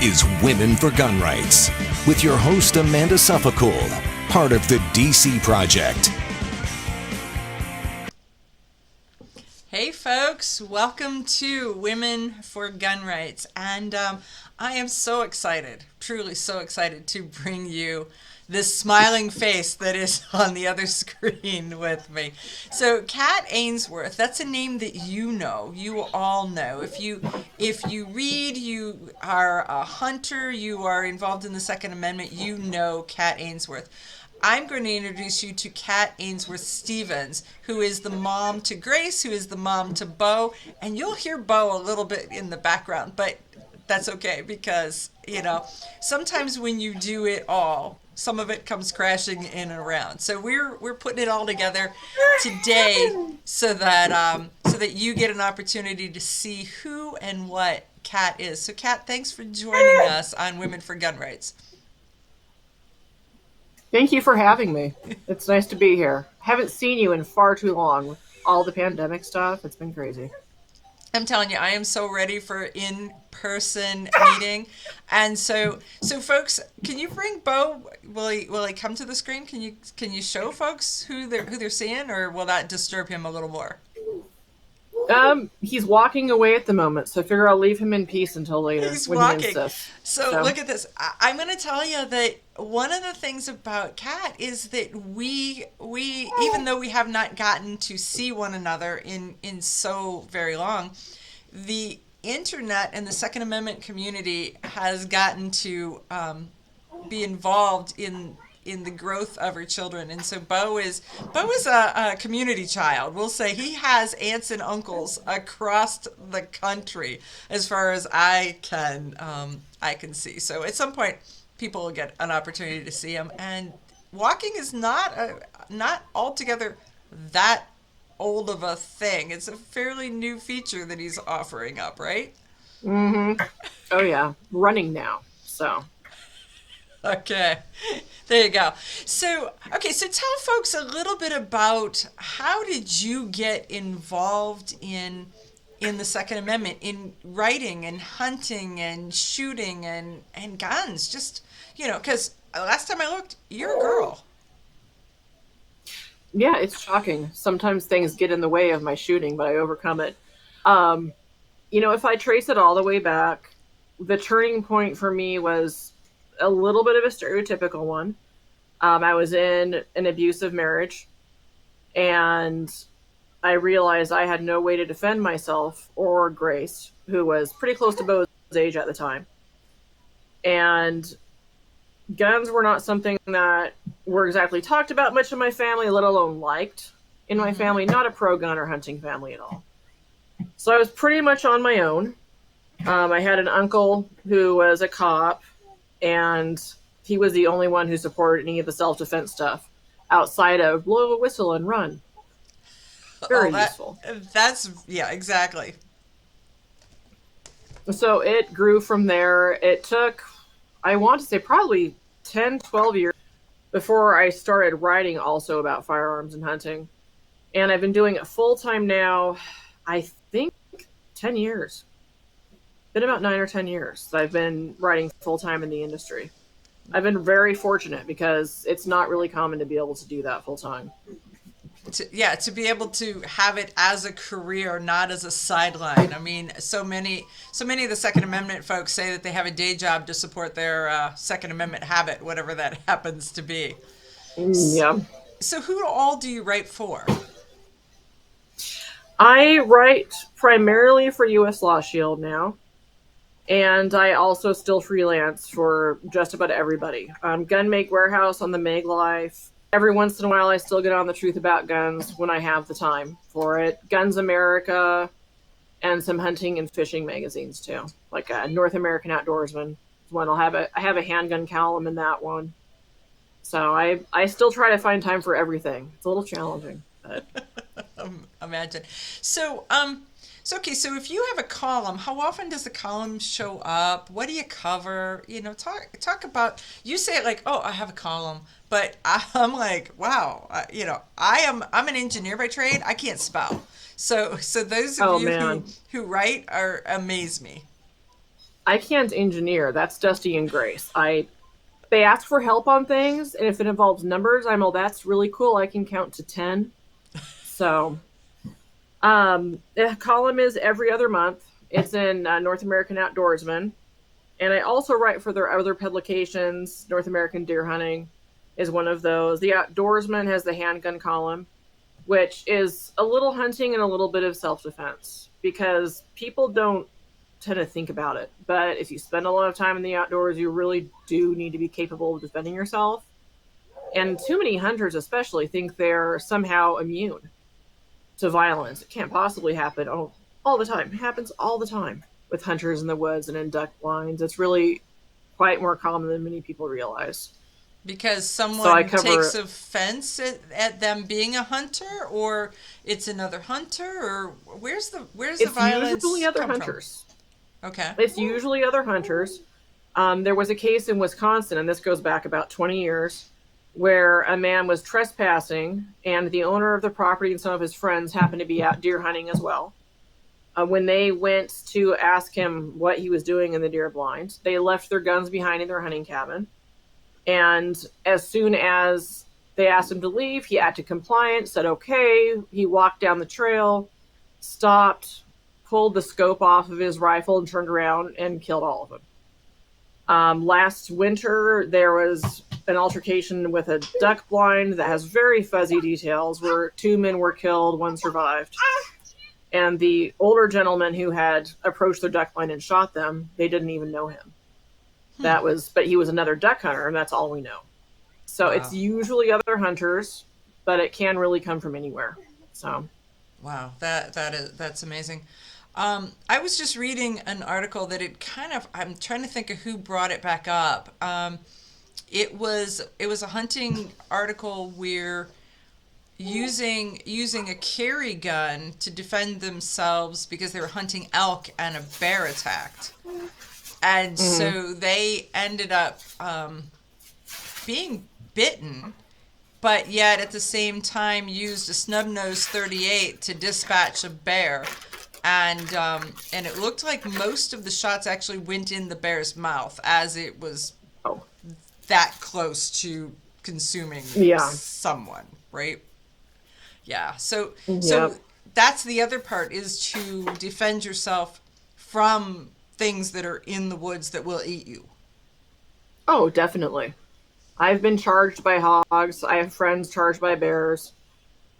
is Women for Gun Rights with your host Amanda Suffecool, part of the DC Project. Hey folks, welcome to Women for Gun Rights, and I am so excited, truly so excited to bring you this smiling face that is on the other screen with me. So Kat Ainsworth, that's a name that you all know. If you read, you are a hunter, you are involved in the Second Amendment, you know Kat Ainsworth. I'm going to introduce you to Kat Ainsworth Stevens, who is the mom to Grace, who is the mom to Bo, and you'll hear Bo a little bit in the background, but that's okay because, sometimes when you do it all, some of it comes crashing in and around. So we're putting it all together today so that you get an opportunity to see who and what Kat is. So Kat, thanks for joining us on Women for Gun Rights. Thank you for having me. It's nice to be here. Haven't seen you in far too long with all the pandemic stuff. It's been crazy. I'm telling you, I am so ready for in-person meeting. And so folks, can you bring Bo? Will he come to the screen? Can you show folks who they're seeing, or will that disturb him a little more? He's walking away at the moment, so I figure I'll leave him in peace until later. He's when walking. He insists. So look at this. I'm going to tell you that one of the things about Kat is that we even though we have not gotten to see one another in so very long, the internet and the Second Amendment community has gotten to be involved in the growth of her children. And so Bo is a community child. We'll say he has aunts and uncles across the country as far as I can see. So at some point people will get an opportunity to see him, and walking is not altogether that old of a thing. It's a fairly new feature that he's offering up, right? Mm-hmm. Oh yeah, running now. So okay. There you go. So tell folks a little bit about how did you get involved in the Second Amendment, in writing and hunting and shooting and guns? Just, because last time I looked, you're a girl. Yeah, it's shocking. Sometimes things get in the way of my shooting, but I overcome it. If I trace it all the way back, the turning point for me was a little bit of a stereotypical one. I was in an abusive marriage, and I realized I had no way to defend myself or Grace, who was pretty close to Bo's age at the time. And guns were not something that were exactly talked about much in my family, let alone liked in my family. Not a pro-gun or hunting family at all. So I was pretty much on my own. I had an uncle who was a cop, and he was the only one who supported any of the self-defense stuff outside of blow a whistle and run. Very useful. Yeah, exactly. So it grew from there. It took, I want to say, probably 10, 12 years before I started writing also about firearms and hunting. And I've been doing it full-time now, I think 10 years. Been about 9 or 10 years that I've been writing full-time in the industry. I've been very fortunate because it's not really common to be able to do that full-time. To be able to have it as a career, not as a sideline. I mean, so many of the Second Amendment folks say that they have a day job to support their Second Amendment habit, whatever that happens to be. Yeah. So who all do you write for? I write primarily for U.S. Law Shield now. And I also still freelance for just about everybody. Gun Make Warehouse on the Mag Life. Every once in a while, I still get on the Truth About Guns when I have the time for it. Guns America, and some hunting and fishing magazines too, like North American Outdoorsman. One I have a handgun column in that one. So I still try to find time for everything. It's a little challenging, but imagine. So so if you have a column, how often does the column show up? What do you cover? Talk about, you say it like, oh, I have a column, but I'm like, wow, I'm an engineer by trade. I can't spell. So those of you who write amaze me. I can't engineer. That's Dusty and Grace. They ask for help on things, and if it involves numbers, that's really cool. I can count to 10. So, the column is every other month. It's in North American Outdoorsman. And I also write for their other publications. North American Deer Hunting is one of those. The Outdoorsman has the Handgun column, which is a little hunting and a little bit of self-defense, because people don't tend to think about it. But if you spend a lot of time in the outdoors, you really do need to be capable of defending yourself. And too many hunters especially think they're somehow immune to violence. It can't possibly happen all the time. It happens all the time with hunters in the woods and in duck blinds. It's really quite more common than many people realize. Because someone takes offense at them being a hunter, or it's another hunter, or where's the violence? It's usually other hunters. Okay. It's usually other hunters. There was a case in Wisconsin, and this goes back about 20 years, where a man was trespassing, and the owner of the property and some of his friends happened to be out deer hunting as well. When they went to ask him what he was doing in the deer blind, they left their guns behind in their hunting cabin. And as soon as they asked him to leave, he acted compliant, said okay. He walked down the trail, stopped, pulled the scope off of his rifle, and turned around and killed all of them. Last winter, there was an altercation with a duck blind that has very fuzzy details, where 2 men were killed, 1 survived. And the older gentleman who had approached their duck blind and shot them, they didn't even know him. But he was another duck hunter, and that's all we know. So wow. It's usually other hunters, but it can really come from anywhere. So, wow, that's amazing. I was just reading an article that I'm trying to think of who brought it back up. It was a hunting article where using a carry gun to defend themselves because they were hunting elk and a bear attacked. And so they ended up being bitten, but yet at the same time used a snub-nosed .38 to dispatch a bear. And it looked like most of the shots actually went in the bear's mouth, as it was that close to consuming someone, right? Yeah. So that's the other part, is to defend yourself from things that are in the woods that will eat you. Oh, definitely. I've been charged by hogs. I have friends charged by bears.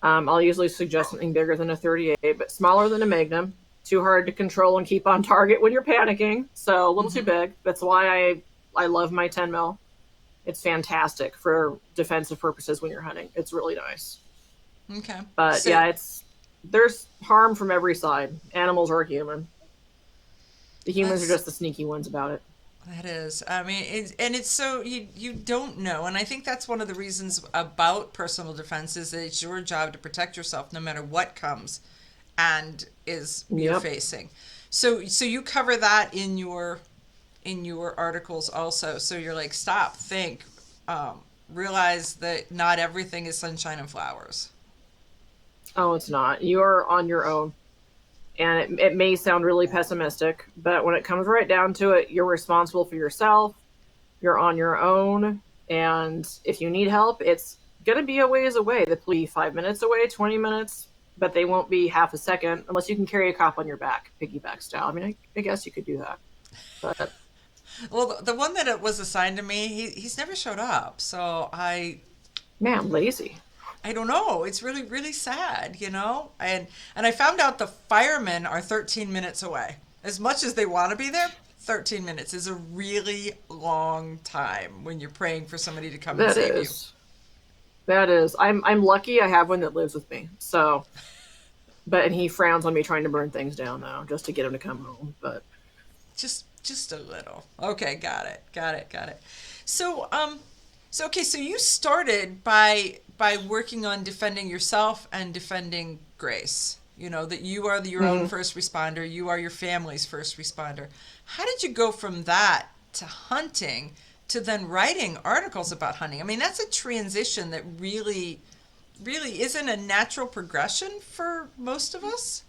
I'll usually suggest something bigger than a .38, but smaller than a Magnum. Too hard to control and keep on target when you're panicking. So a little too big. That's why I love my 10 mil. It's fantastic for defensive purposes when you're hunting. It's really nice. Okay. But there's harm from every side. Animals are human. The humans are just the sneaky ones about it. That is. I mean, it's so you don't know. And I think that's one of the reasons about personal defense, is that it's your job to protect yourself no matter what comes and you're facing. So you cover that in your articles also. So you're like, stop, think, realize that not everything is sunshine and flowers. Oh, it's not. You're on your own. And it may sound really pessimistic, but when it comes right down to it, you're responsible for yourself. You're on your own. And if you need help, it's going to be a ways away. They'll be 5 minutes away, 20 minutes, but they won't be half a second unless you can carry a cop on your back, piggyback style. I mean, I guess you could do that. But well, the one that was assigned to me, he's never showed up. So man, lazy. I don't know. It's really, really sad, And I found out the firemen are 13 minutes away. As much as they want to be there, 13 minutes is a really long time when you're praying for somebody to come and save you. That is. I'm lucky I have one that lives with me. So, and he frowns on me trying to burn things down though, just to get him to come home. But just a little. Okay, got it. So, so you started by working on defending yourself and defending Grace. That you are your own first responder. You are your family's first responder. How did you go from that to hunting to then writing articles about hunting? I mean, that's a transition that really, really isn't a natural progression for most of us.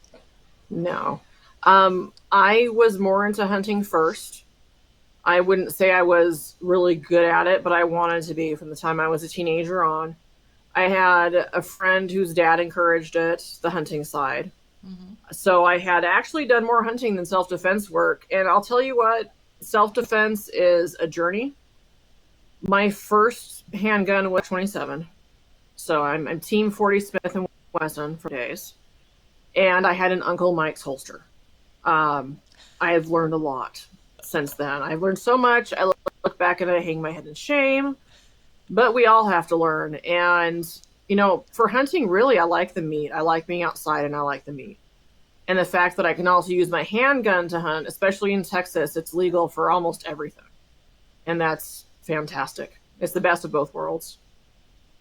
No. I was more into hunting first. I wouldn't say I was really good at it, but I wanted to be from the time I was a teenager on. I had a friend whose dad encouraged it, the hunting side. Mm-hmm. So I had actually done more hunting than self defense work. And I'll tell you what, self defense is a journey. My first handgun was 27. So I'm Team 40 Smith and Wesson for days. And I had an Uncle Mike's holster. I have learned a lot since then. I've learned so much. I look back and I hang my head in shame. But we all have to learn. And, for hunting, really, I like the meat. I like being outside and I like the meat. And the fact that I can also use my handgun to hunt, especially in Texas, it's legal for almost everything. And that's fantastic. It's the best of both worlds.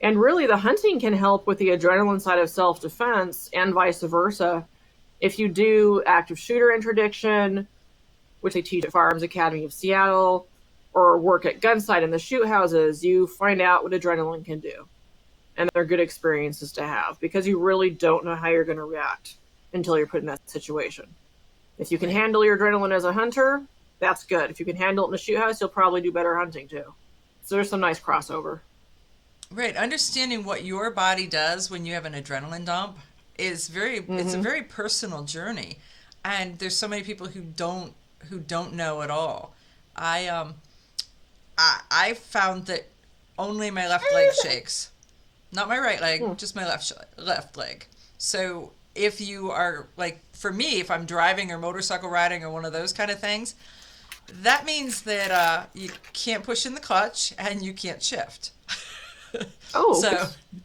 And really, the hunting can help with the adrenaline side of self-defense and vice versa. If you do active shooter interdiction, which they teach at Firearms Academy of Seattle, or work at gunsight in the shoot houses, you find out what adrenaline can do. And they're good experiences to have because you really don't know how you're going to react until you're put in that situation. If you can handle your adrenaline as a hunter, that's good. If you can handle it in the shoot house, you'll probably do better hunting too. So there's some nice crossover. Right. Understanding what your body does when you have an adrenaline dump is it's a very personal journey. And there's so many people who don't know at all. I found that only my left leg shakes, not my right leg, just my left leg. So if you are like, for me, if I'm driving or motorcycle riding or one of those kind of things, that means that you can't push in the clutch and you can't shift. So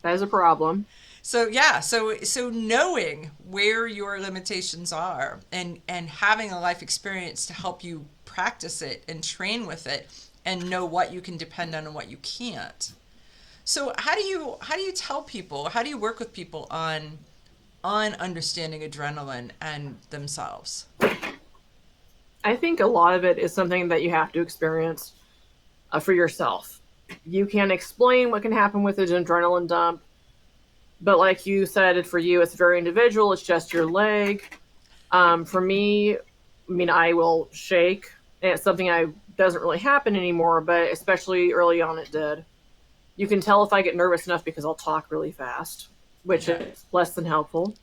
that is a problem. So yeah, so knowing where your limitations are and having a life experience to help you practice it and train with it and know what you can depend on and what you can't. So how do you tell people, how do you work with people on understanding adrenaline and themselves? I think a lot of it is something that you have to experience for yourself. You can explain what can happen with an adrenaline dump, but like you said, for you, it's very individual. It's just your leg. For me, I will shake, and it's something doesn't really happen anymore, but especially early on it did. You can tell if I get nervous enough because I'll talk really fast, which is less than helpful.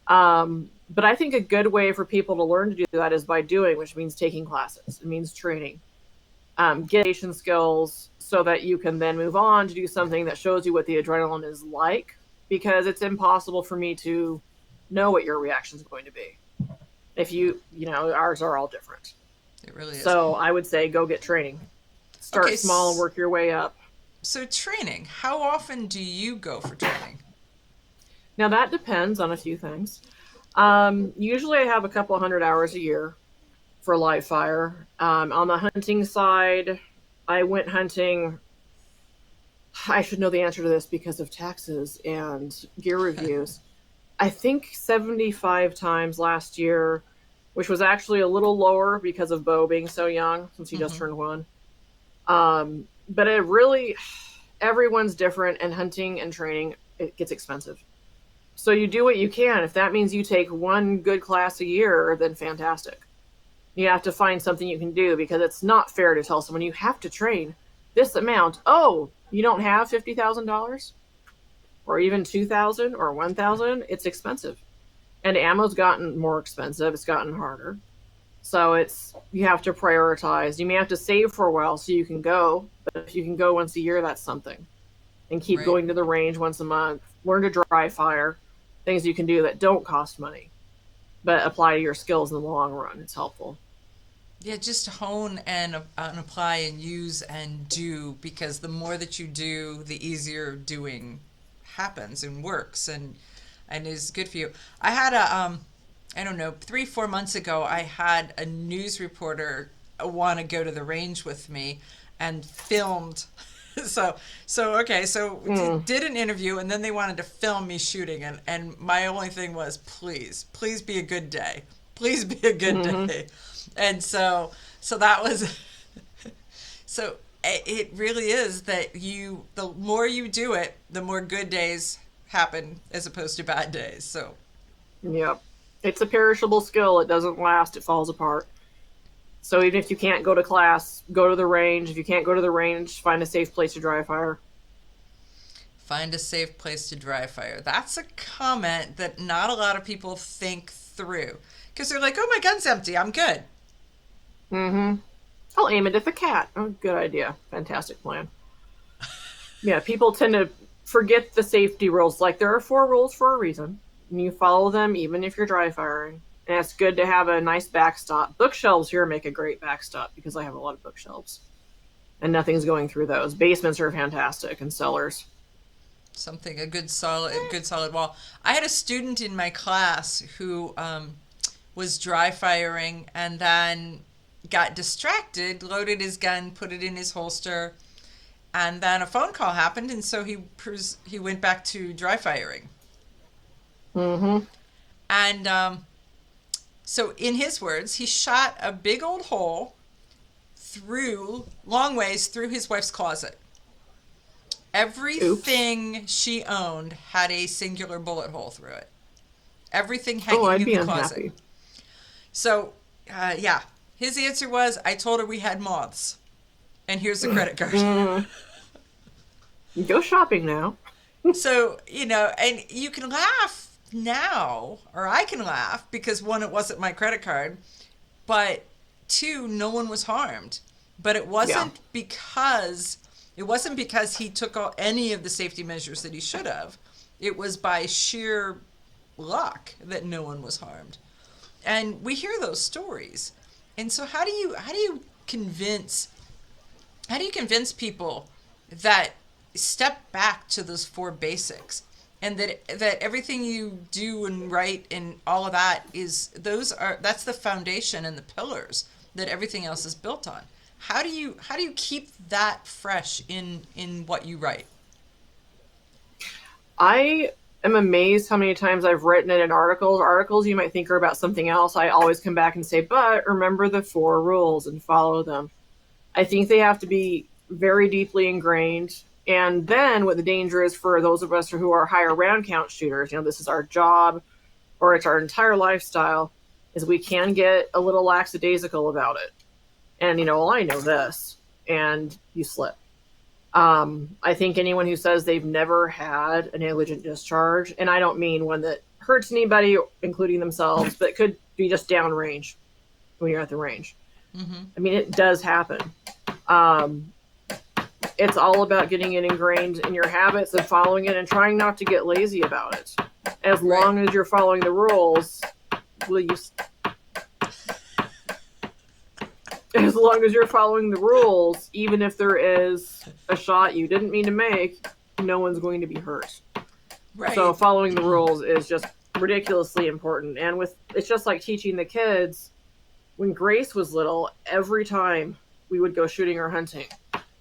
But I think a good way for people to learn to do that is by doing, which means taking classes. It means training. Get skills so that you can then move on to do something that shows you what the adrenaline is like, because it's impossible for me to know what your reaction is going to be. If ours are all different. It really is. So I would say go get training. Start small and work your way up. So training, how often do you go for training? Now that depends on a few things. Usually I have a couple 100 hours a year for live fire. On the hunting side, I went hunting. I should know the answer to this because of taxes and gear reviews. I think 75 times last year, which was actually a little lower because of Bo being so young since he just turned one. But it really, everyone's different, and hunting and training, it gets expensive. So you do what you can. If that means you take one good class a year, then fantastic. You have to find something you can do, because it's not fair to tell someone you have to train this amount. Oh, you don't have $50,000 or even $2,000 or $1,000. It's expensive. And ammo's gotten more expensive. It's gotten harder. So you have to prioritize. You may have to save for a while so you can go, but if you can go once a year, that's something. And keep going to the range once a month. Learn to dry fire. Things you can do that don't cost money, but apply to your skills in the long run. It's helpful. Yeah, just hone and apply and use and do, because the more that you do, the easier doing happens and works and is good for you. I had I don't know, 3-4 months ago, I had a news reporter want to go to the range with me and filmed. So did an interview, and then they wanted to film me shooting, and my only thing was, please be a good day. Please be a good day. And so that was, so it really is that the more you do it, the more good days happen as opposed to bad days. So. Yep. It's a perishable skill. It doesn't last. It falls apart. So even if you can't go to class, go to the range. If you can't go to the range, find a safe place to dry fire. Find a safe place to dry fire. That's a comment that not a lot of people think through. Because they're like, oh, my gun's empty. I'm good. Mm-hmm. I'll aim it at the cat. Oh, good idea. Fantastic plan. Yeah, people tend to forget the safety rules. Like, there are 4 rules for a reason, and you follow them even if you're dry firing. And it's good to have a nice backstop. Bookshelves here make a great backstop because I have a lot of bookshelves. And nothing's going through those. Basements are fantastic, and cellars. Something, a good solid wall. I had a student in my class who was dry firing and then got distracted, loaded his gun, put it in his holster, and then a phone call happened, and so he went back to dry firing. Mm-hmm. And so in his words, he shot a big old hole long ways through his wife's closet. Everything she owned had a singular bullet hole through it. Everything hanging in the closet. Unhappy. So, yeah, his answer was, I told her we had moths. And here's the credit card. Go shopping now. So, and you can laugh now, or I can laugh, because 1, it wasn't my credit card, but 2, no one was harmed. But it wasn't because he took any of the safety measures that he should have. It was by sheer luck that no one was harmed. And we hear those stories. And so how do you convince people that step back to those 4 basics, and that everything you do and write and all of that that's the foundation and the pillars that everything else is built on? How do you keep that fresh in what you write? I am amazed how many times I've written it in articles you might think are about something else. I always come back and say, but remember the 4 rules and follow them. I think they have to be very deeply ingrained. And then what the danger is for those of us who are higher round count shooters, this is our job or it's our entire lifestyle, is we can get a little lackadaisical about it. And, well, I know this, and you slip. I think anyone who says they've never had a negligent discharge, and I don't mean one that hurts anybody, including themselves, but it could be just downrange when you're at the range. Mm-hmm. I mean, it does happen. It's all about getting it ingrained in your habits and following it and trying not to get lazy about it. As long as you're following the rules, as long as you're following the rules, even if there is a shot you didn't mean to make, no one's going to be hurt. Right. So following the rules is just ridiculously important. And it's just like teaching the kids. When Grace was little, every time we would go shooting or hunting,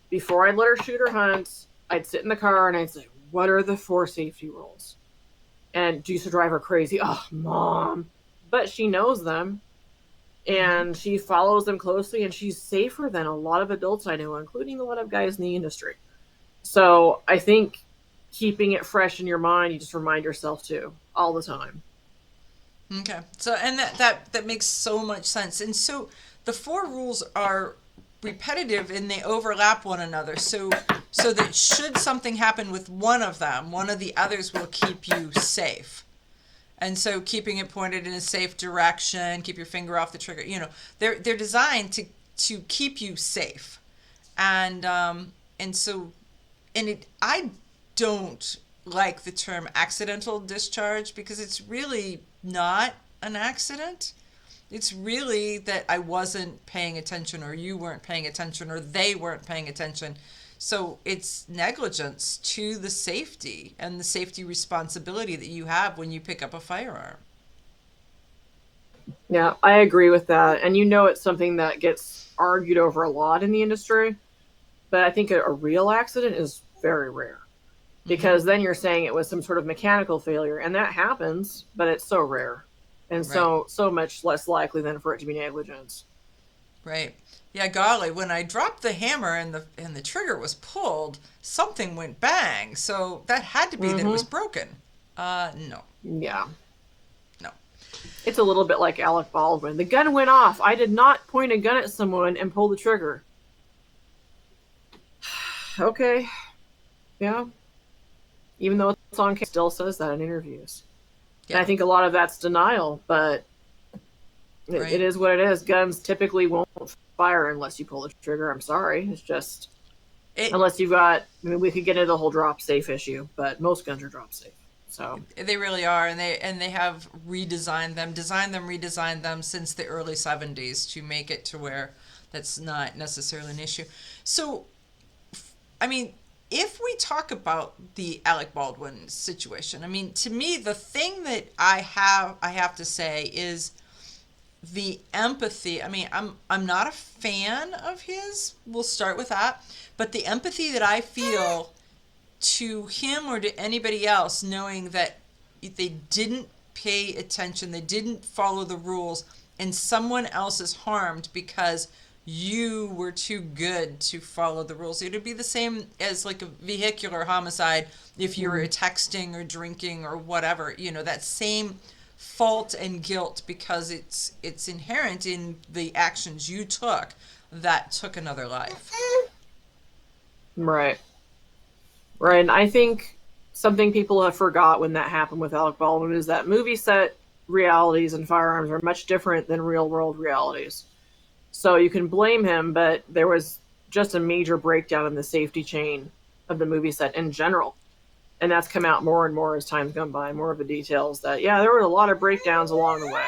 before I'd let her shoot or hunt, I'd sit in the car and I'd say, what are the 4 safety rules? And used to drive her crazy. Oh, Mom. But she knows them. And she follows them closely, and she's safer than a lot of adults I know, including a lot of guys in the industry. So I think keeping it fresh in your mind, you just remind yourself to all the time. Okay. So, and that makes so much sense. And so the 4 rules are repetitive and they overlap one another. So that should something happen with one of them, one of the others will keep you safe. And so keeping it pointed in a safe direction, keep your finger off the trigger, they're designed to keep you safe. I don't like the term accidental discharge because it's really not an accident. It's really that I wasn't paying attention, or you weren't paying attention, or they weren't paying attention. So it's negligence to the safety and the safety responsibility that you have when you pick up a firearm. Yeah, I agree with that. And it's something that gets argued over a lot in the industry. But I think a real accident is very rare. Because then you're saying it was some sort of mechanical failure. And that happens, but it's so rare. And so much less likely than for it to be negligence. Right. Yeah, golly, when I dropped the hammer and the trigger was pulled, something went bang. So that had to be that it was broken. No. Yeah. No. It's a little bit like Alec Baldwin. The gun went off. I did not point a gun at someone and pull the trigger. Okay. Yeah. Even though it's on camera, still says that in interviews. Yeah. And I think a lot of that's denial, but it is what it is. Guns typically won't fire unless you pull the trigger. I'm sorry. It's just... unless you've got... I mean, we could get into the whole drop safe issue, but most guns are drop safe. So they really are, and they have redesigned them since the early 70s to make it to where that's not necessarily an issue. So, I mean, if we talk about the Alec Baldwin situation, I mean, to me, the thing that I have to say is the empathy. I mean, I'm not a fan of his. We'll start with that, but the empathy that I feel to him or to anybody else, knowing that if they didn't pay attention, they didn't follow the rules, and someone else is harmed because you were too good to follow the rules. It would be the same as like a vehicular homicide if you were texting or drinking or whatever, you know, that same fault and guilt because it's inherent in the actions you took that took another life. Right. Right, and I think something people have forgot when that happened with Alec Baldwin is that movie set realities and firearms are much different than real world realities. So you can blame him, but there was just a major breakdown in the safety chain of the movie set in general. And that's come out more and more as time's gone by, more of the details that, yeah, there were a lot of breakdowns along the way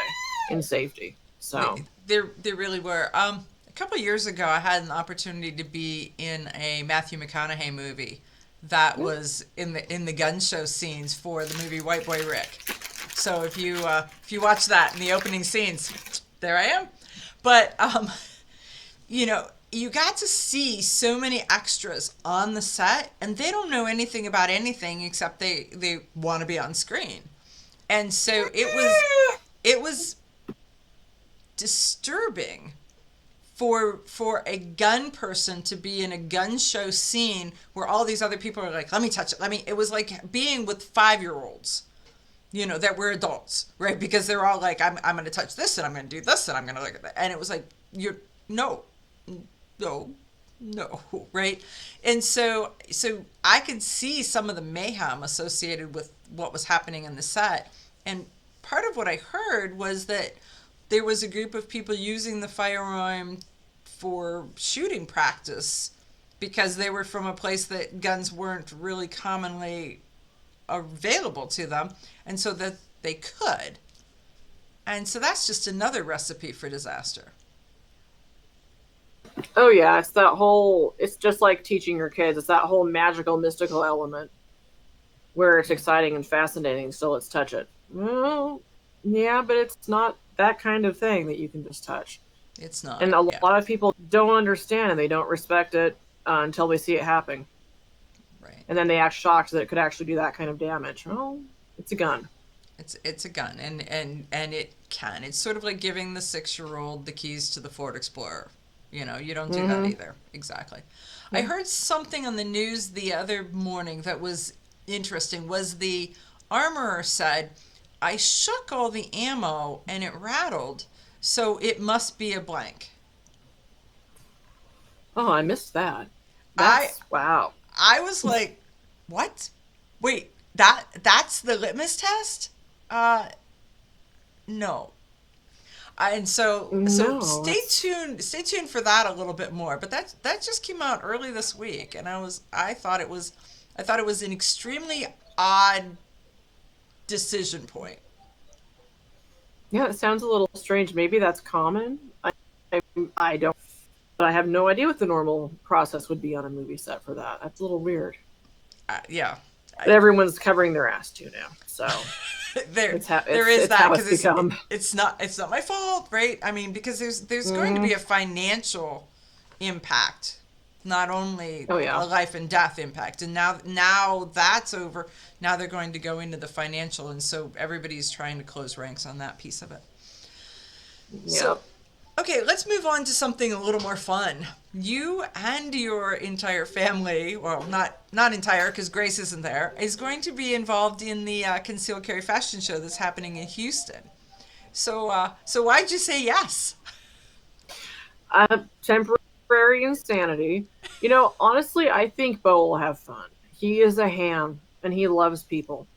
in safety. So there really were. A couple of years ago, I had an opportunity to be in a Matthew McConaughey movie that was in the gun show scenes for the movie White Boy Rick. So if you watch that in the opening scenes, there I am. But you know, you got to see so many extras on the set, and they don't know anything about anything except they want to be on screen. And so it was disturbing for a gun person to be in a gun show scene where all these other people are like, let me touch it. It was like being with 5-year-olds, you know, that were adults, right? Because they're all like, I'm going to touch this and I'm going to do this and I'm going to look at that. And it was like, no, right? And so I could see some of the mayhem associated with what was happening in the set. And part of what I heard was that there was a group of people using the firearm for shooting practice because they were from a place that guns weren't really commonly available to them, and so that they could. And so that's just another recipe for disaster. Oh yeah, it's just like teaching your kids. It's that whole magical, mystical element where it's exciting and fascinating, so let's touch it. Well, yeah, but it's not that kind of thing that you can just touch. It's not. And a lot of people don't understand and they don't respect it until they see it happen. Right. And then they act shocked that it could actually do that kind of damage. Well, it's a gun. It's a gun, and it can. It's sort of like giving the 6-year-old the keys to the Ford Explorer. You know, you don't do that either. Exactly. I heard something on the news the other morning that was interesting. Was the armorer said, I shook all the ammo and it rattled, so it must be a blank. Oh, I missed that. Wow. I was like, what? Wait, that's the litmus test? No. And so stay tuned for that a little bit more. But that just came out early this week, and I thought it was an extremely odd decision point. Yeah, it sounds a little strange. Maybe that's common. I don't, but I have no idea what the normal process would be on a movie set for that. That's a little weird. Yeah. But everyone's covering their ass too now, so there is that because it's not my fault, right? I mean, because there's going to be a financial impact, not only a life and death impact, and now that's over. Now they're going to go into the financial, and so everybody's trying to close ranks on that piece of it. Yep. So, okay, let's move on to something a little more fun. You and your entire family, well, not entire because Grace isn't there, is going to be involved in the concealed carry fashion show that's happening in Houston. So why'd you say yes? Temporary insanity. Honestly, I think Bo will have fun. He is a ham and he loves people.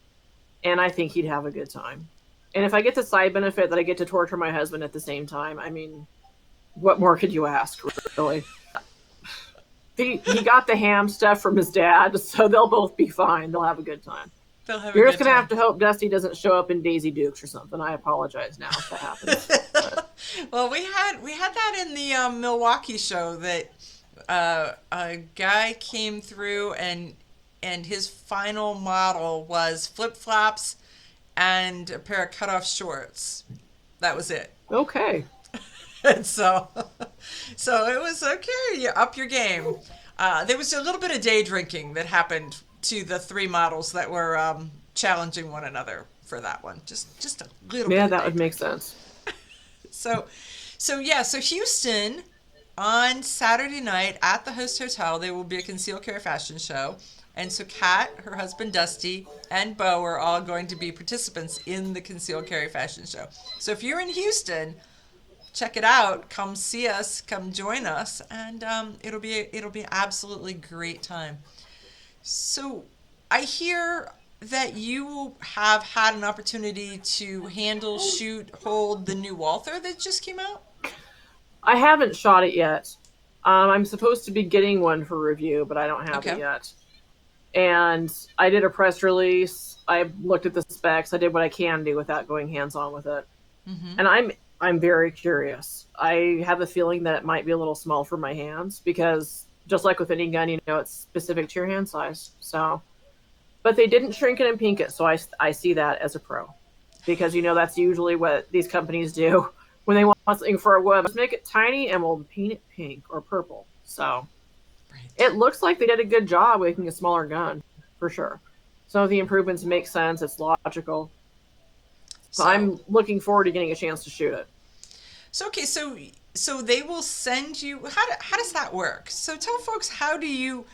And I think he'd have a good time. And if I get the side benefit that I get to torture my husband at the same time, I mean, what more could you ask, really? He got the ham stuff from his dad, so they'll both be fine. They'll have a good time. They'll have You're a just good gonna time. have to hope Dusty doesn't show up in Daisy Dukes or something. I apologize now if that happens. Well, we had that in the Milwaukee show that a guy came through and his final model was flip flops and a pair of cutoff shorts. That was it. Okay. And so it was okay. You up your game. There was a little bit of day drinking that happened to the three models that were challenging one another for that one. Just a little bit. Yeah, of that day would make sense. So Houston, on Saturday night at the Host Hotel, there will be a concealed carry fashion show. And so Kat, her husband Dusty, and Bo are all going to be participants in the concealed carry fashion show. So if you're in Houston, check it out. Come see us. Come join us, and it'll be absolutely great time. So I hear that you have had an opportunity to handle, shoot, hold the new Walther that just came out. I haven't shot it yet. I'm supposed to be getting one for review, but I don't have Okay. it yet. And I did a press release. I looked at the specs. I did what I can do without going hands-on with it. Mm-hmm. And I'm very curious. I have a feeling that it might be a little small for my hands because just like with any gun, it's specific to your hand size. So, but they didn't shrink it and pink it. So I see that as a pro because, that's usually what these companies do when they want something for a web. Just make it tiny and we'll paint it pink or purple. So it looks like they did a good job making a smaller gun for sure. Some of the improvements make sense. It's logical. So I'm looking forward to getting a chance to shoot it. So okay, so they will send you. How does that work? So tell folks how do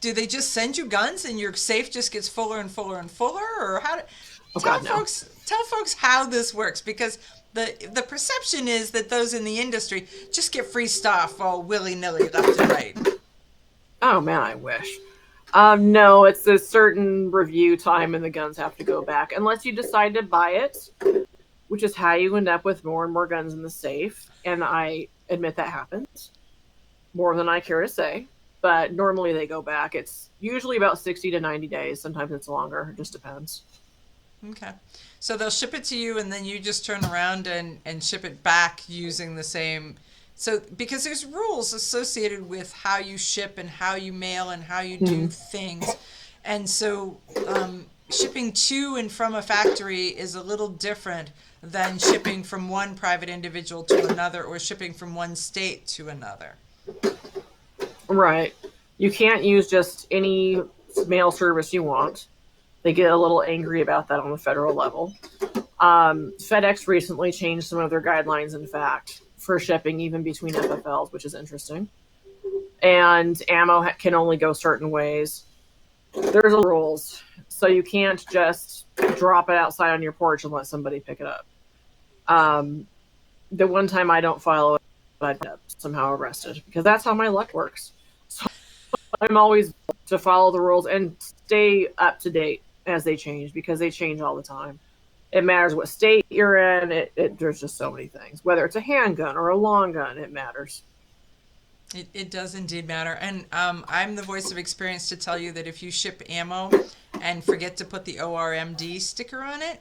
they just send you guns and your safe just gets fuller and fuller and fuller, or tell folks how this works, because the perception is that those in the industry just get free stuff all willy nilly left and right. Oh man, I wish. No, it's a certain review time and the guns have to go back unless you decide to buy it, which is how you end up with more and more guns in the safe. And I admit that happens more than I care to say, but normally they go back. It's usually about 60 to 90 days. Sometimes it's longer. It just depends. Okay. So they'll ship it to you and then you just turn around and ship it back using the same. So, because there's rules associated with how you ship and how you mail and how you do things. And so shipping to and from a factory is a little different than shipping from one private individual to another or shipping from one state to another. Right. You can't use just any mail service you want. They get a little angry about that on the federal level. FedEx recently changed some of their guidelines, in fact, for shipping even between FFLs, which is interesting. And ammo can only go certain ways. There's rules. So you can't just drop it outside on your porch and let somebody pick it up. The one time I don't follow it, I get somehow arrested because that's how my luck works. So I'm always to follow the rules and stay up to date as they change because they change all the time. It matters what state you're in. There's just so many things. Whether it's a handgun or a long gun, it matters. It does indeed matter. And I'm the voice of experience to tell you that if you ship ammo and forget to put the ORMD sticker on it,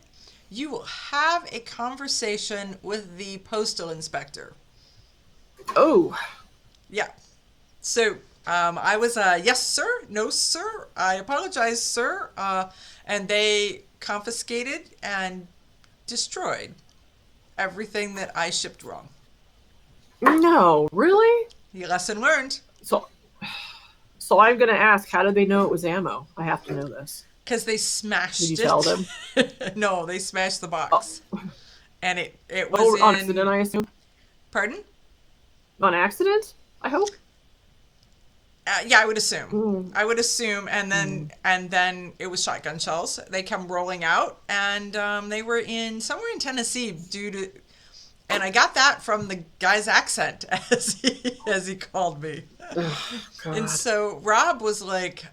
you will have a conversation with the postal inspector. Oh. Yeah. So I was yes, sir. No, sir. I apologize, sir. And they confiscated and destroyed everything that I shipped wrong. No, really? Lesson learned. So I'm going to ask, how did they know it was ammo? I have to know this. Because they smashed it. Did you tell them? No, they smashed the box. Oh. And it was on accident, I assume? Pardon? On accident, I hope? Yeah, I would assume. Mm. I would assume, and Mm. then it was shotgun shells. They come rolling out, and they were in somewhere in Tennessee and I got that from the guy's accent as he called me. Oh, And God. so Rob was like,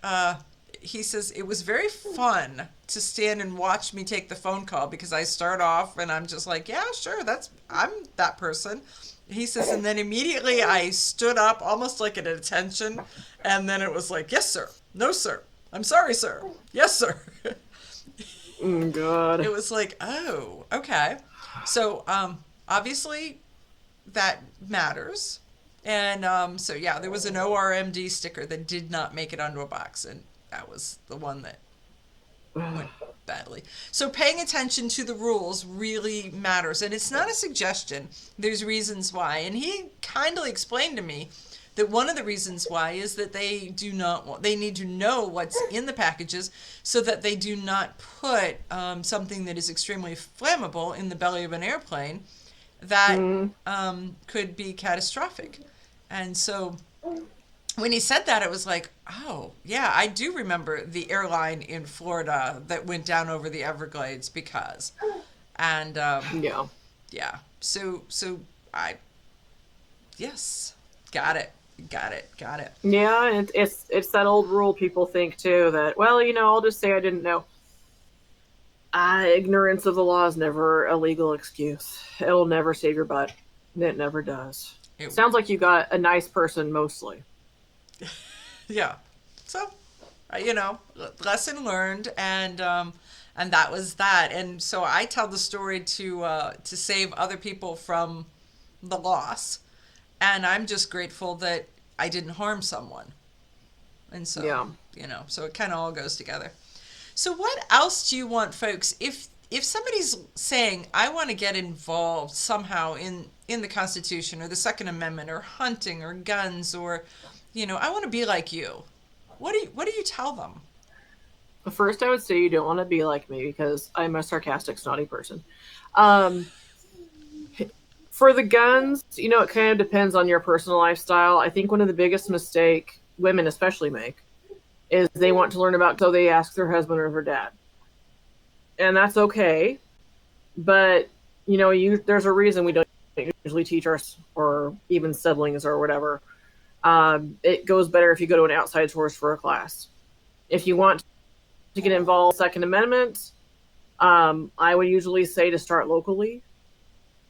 he says it was very fun to stand and watch me take the phone call because I start off and I'm just like, yeah, sure, I'm that person. He says, and then immediately I stood up almost like at attention, and then it was like, yes, sir, no, sir, I'm sorry, sir, yes, sir. Mm, God. It was like, oh, okay. So obviously that matters. And so, yeah, there was an ORMD sticker that did not make it onto a box, and that was the one that went badly. So paying attention to the rules really matters, and it's not a suggestion. There's reasons why, and he kindly explained to me that one of the reasons why is that they need to know what's in the packages so that they do not put something that is extremely flammable in the belly of an airplane that could be catastrophic. And so when he said that, it was like, oh, yeah, I do remember the airline in Florida that went down over the Everglades because. And Yeah. yeah, so yes, got it. Yeah, and it's that old rule people think too that, well, I'll just say I didn't know. Ignorance of the law is never a legal excuse. It'll never save your butt. It never does. It- Sounds like you got a nice person mostly. Yeah. So, lesson learned, and that was that. And so I tell the story to save other people from the loss, and I'm just grateful that I didn't harm someone. And so, Yeah. so it kind of all goes together. So what else do you want, folks? If somebody's saying, I want to get involved somehow in the Constitution or the Second Amendment or hunting or guns or, I want to be like you. What do you tell them? First, I would say you don't want to be like me because I'm a sarcastic, snotty person. Um, for the guns, it kind of depends on your personal lifestyle. I think one of the biggest mistake women especially make is they want to learn about, so they ask their husband or their dad. And that's okay. But, there's a reason we don't usually teach our, or even siblings or whatever. It goes better if you go to an outside source for a class. If you want to get involved in Second Amendment, I would usually say to start locally.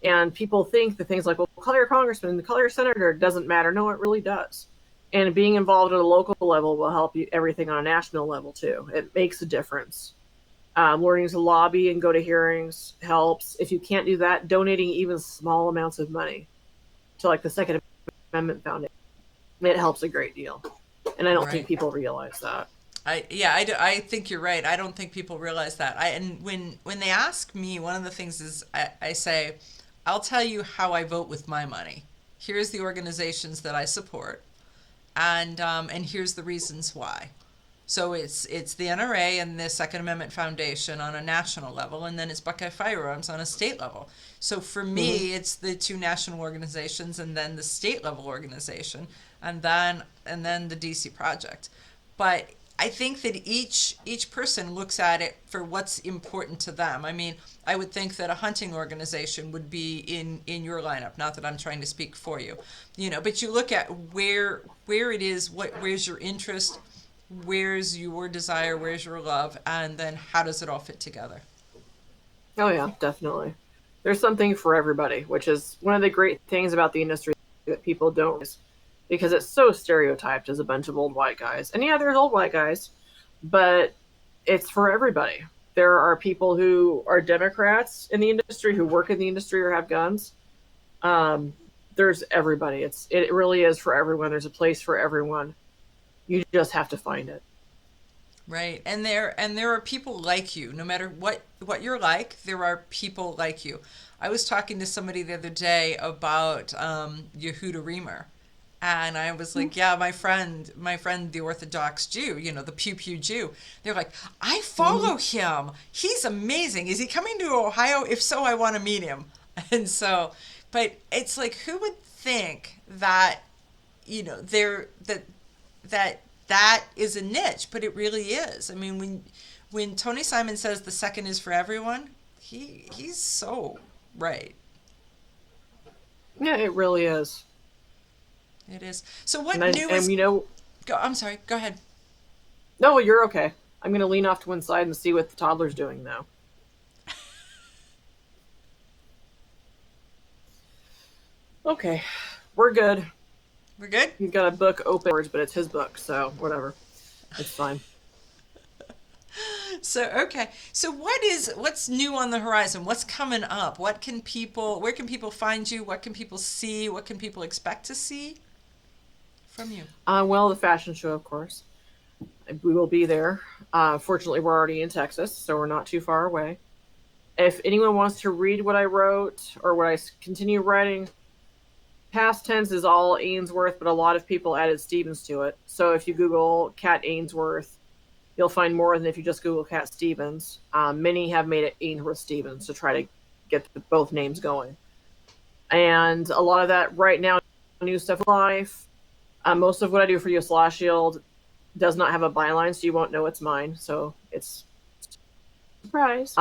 And people think that things like, well, call your congressman, call your senator, doesn't matter. No, it really does. And being involved at a local level will help you everything on a national level too. It makes a difference. Learning to lobby and go to hearings helps. If you can't do that, donating even small amounts of money to like the Second Amendment Foundation, it helps a great deal. And I don't think people realize that. I think you're right. I don't think people realize that. And when they ask me, one of the things is I say, I'll tell you how I vote with my money. Here's the organizations that I support, and here's the reasons why. So it's the NRA and the Second Amendment Foundation on a national level, and then it's Buckeye Firearms on a state level. So for me, it's the two national organizations, and then the state level organization, and then the DC Project. But I think that each person looks at it for what's important to them. I mean, I would think that a hunting organization would be in your lineup. Not that I'm trying to speak for you, but you look at where it is, where's your interest, where's your desire, where's your love, and then how does it all fit together? Oh yeah, definitely. There's something for everybody, which is one of the great things about the industry that people don't realize, because it's so stereotyped as a bunch of old white guys. And yeah, there's old white guys, but it's for everybody. There are people who are Democrats in the industry, who work in the industry or have guns. There's everybody. It really is for everyone. There's a place for everyone. You just have to find it. Right. And there are people like you. No matter what you're like, there are people like you. I was talking to somebody the other day about Yehuda Reamer. And I was like, yeah, my friend, the Orthodox Jew, the Pew Pew Jew. They're like, I follow him. He's amazing. Is he coming to Ohio? If so, I want to meet him. And so, but it's like, who would think that, that is a niche, but it really is. I mean, when Tony Simon says the second is for everyone, he's so right. Yeah, it really is. It is. So what And new is? you know, Go, I'm sorry. Go ahead. no, you're okay. I'm going to lean off to one side and see what the toddler's doing now. Okay, we're good. We're good. He's got a book open, but it's his book, so whatever. It's fine. So okay. So what's new on the horizon? What's coming up? Where can people find you? What can people see? What can people expect to see from you? Well, the fashion show, of course. We will be there. Fortunately, we're already in Texas, so we're not too far away. If anyone wants to read what I wrote or what I continue writing, past tense is all Ainsworth, but a lot of people added Stevens to it. So if you Google Kat Ainsworth, you'll find more than if you just Google Kat Stevens. Many have made it Ainsworth Stevens to try to get both names going. And a lot of that right now, new stuff life. Most of what I do for US Law Shield does not have a byline, so you won't know it's mine. So it's a surprise.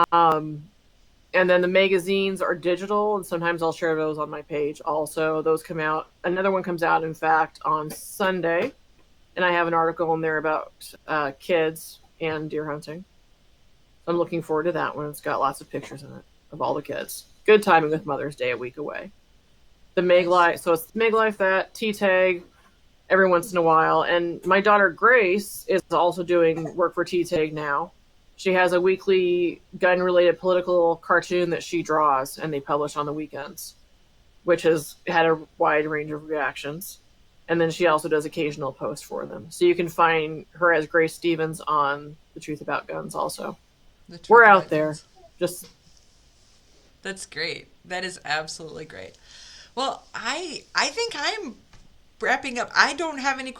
And then the magazines are digital, and sometimes I'll share those on my page. Also, those come out. Another one comes out, in fact, on Sunday. And I have an article in there about kids and deer hunting. I'm looking forward to that one. It's got lots of pictures in it of all the kids. Good timing with Mother's Day a week away. The Meg Life, so it's the Meg Life, that T-Tag every once in a while. And my daughter Grace is also doing work for T-Tag now. She has a weekly gun-related political cartoon that she draws, and they publish on the weekends, which has had a wide range of reactions. And then she also does occasional posts for them. So you can find her as Grace Stevens on The Truth About Guns also. We're out there. Just That's great. That is absolutely great. Well, I think I'm wrapping up. I don't have any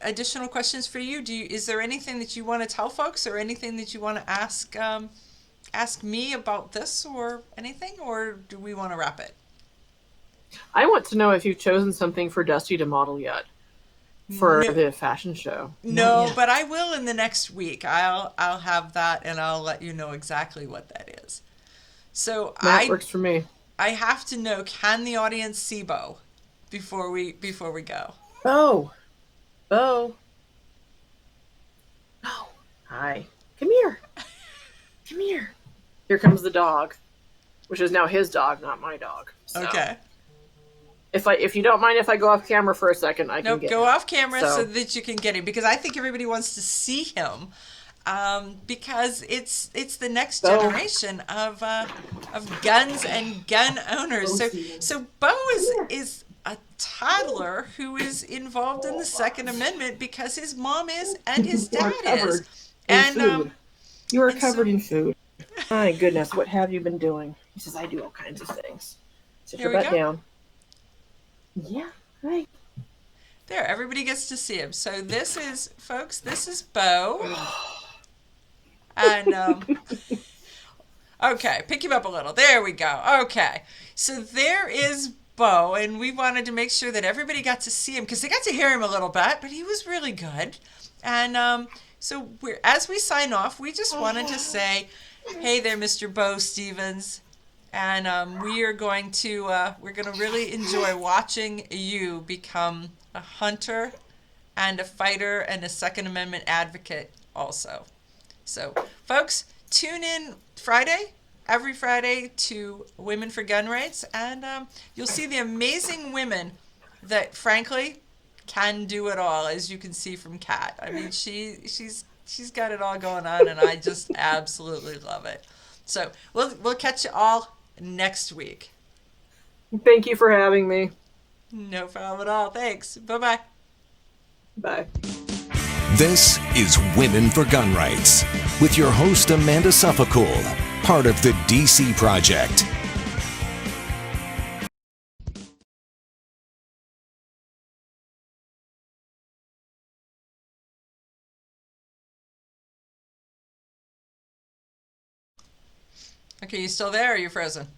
additional questions for you. Is there anything that you want to tell folks, or anything that you want to ask me about this or anything, or do we want to wrap it? I want to know if you've chosen something for Dusty to model yet for the fashion show. No, but I will in the next week. I'll have that, and I'll let you know exactly what that is. So that works for me. I have to know, can the audience see Bo before we go? Bo. Oh, hi. Come here. Come here. Here comes the dog, which is now his dog, not my dog. So. Okay. If you don't mind if I go off camera for a second, I can get go him. off camera so that you can get him, because I think everybody wants to see him, because it's the next generation of guns and gun owners. So Bo is a toddler who is involved in the Second Amendment because his mom is and his dad is. And you are covered in food. My goodness, what have you been doing? He says, I do all kinds of things. Sit your butt down. Yeah, right. There, everybody gets to see him. So this is Bo. And okay, pick him up a little. There we go. Okay. So there is Bo, and we wanted to make sure that everybody got to see him, because they got to hear him a little bit, but he was really good. And so as we sign off, we just wanted to say, hey there, Mr. Bo Stevens. And we're going to really enjoy watching you become a hunter and a fighter and a Second Amendment advocate also. So, folks, tune in every Friday, to Women for Gun Rights, and you'll see the amazing women that, frankly, can do it all, as you can see from Kat. I mean, she's got it all going on, and I just absolutely love it. So we'll catch you all next week. Thank you for having me. No problem at all. Thanks. Bye-bye. Bye. This is Women for Gun Rights with your host, Amanda Suffecool, part of the DC Project. Okay, you still there, or are you frozen?